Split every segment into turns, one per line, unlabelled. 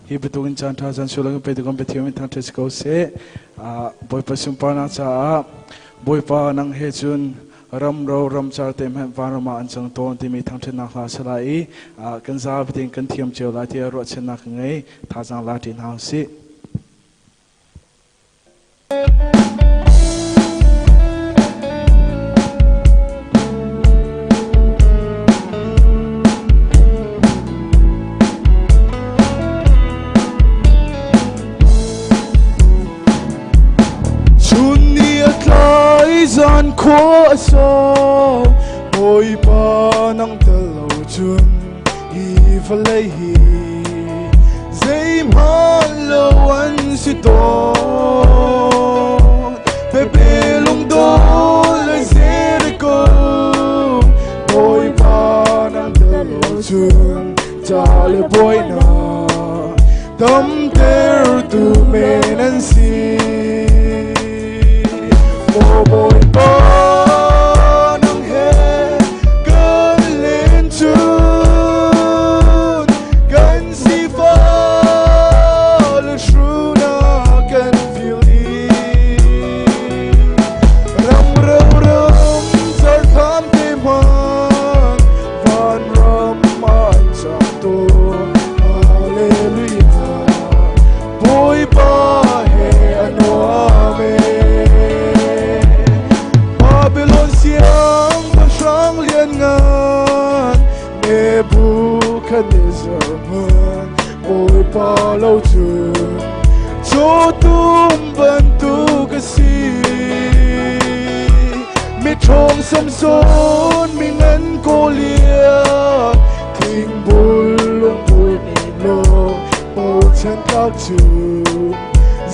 hi betungin chan tha jan sulang pe dugam pe thiam thang this ko se boy pasum pa na cha boy pa nang he chun ram ro ram char tem han varama an chang ton ti mi thang thina kha salai kan za biting kan thiam cheu la ti ro chen na ngai tha jang la tin hang si
Zan ko so boy pa nang talo chun hi falai hi zay malo an si to pepe long do le zere ko boy pa nang talo chun jale boy na tam ter tu men an si boy pa nang he kan lên chun kan si fa le shru na kan feel i ram ram zar tham te man van ram man cha to hallelujah boy pa he anoame Nebuchadnezzar man boy pa lâu chun cho tum ban tu kasi mi trong sam son mi ngan ko lia thing bul long bul ni lo mo chan tak chu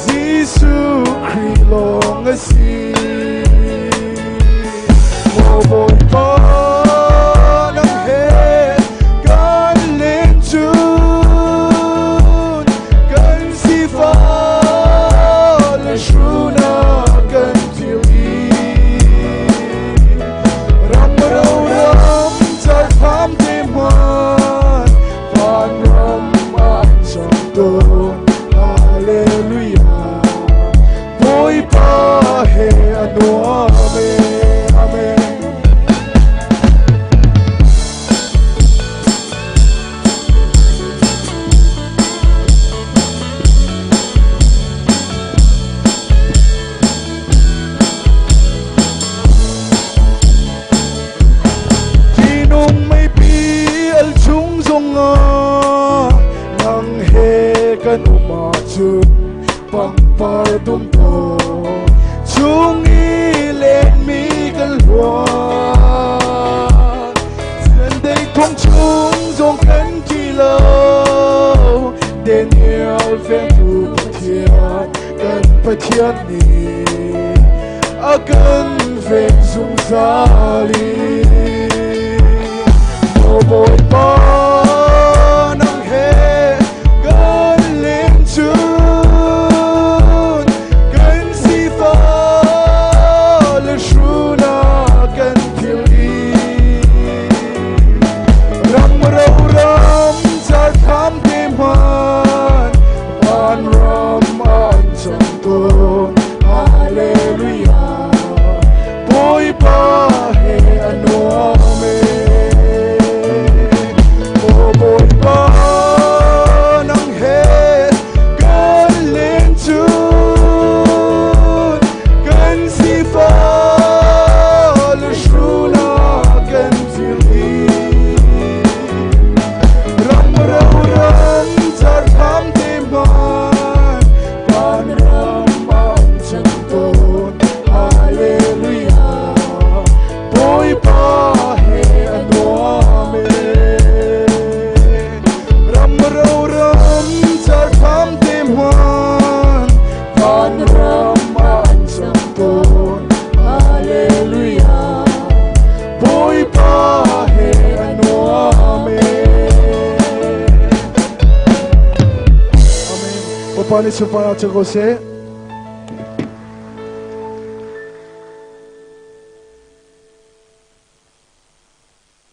Giêsu Christ long asi mo boy pa kan uma chun pang par tum to chung i len mi kan hua zen dei thong chung zong kan ki lo Daniel fen tu pathian kan pathian ni a kan fen sung sali mo boy pa Pani supaya cakap saya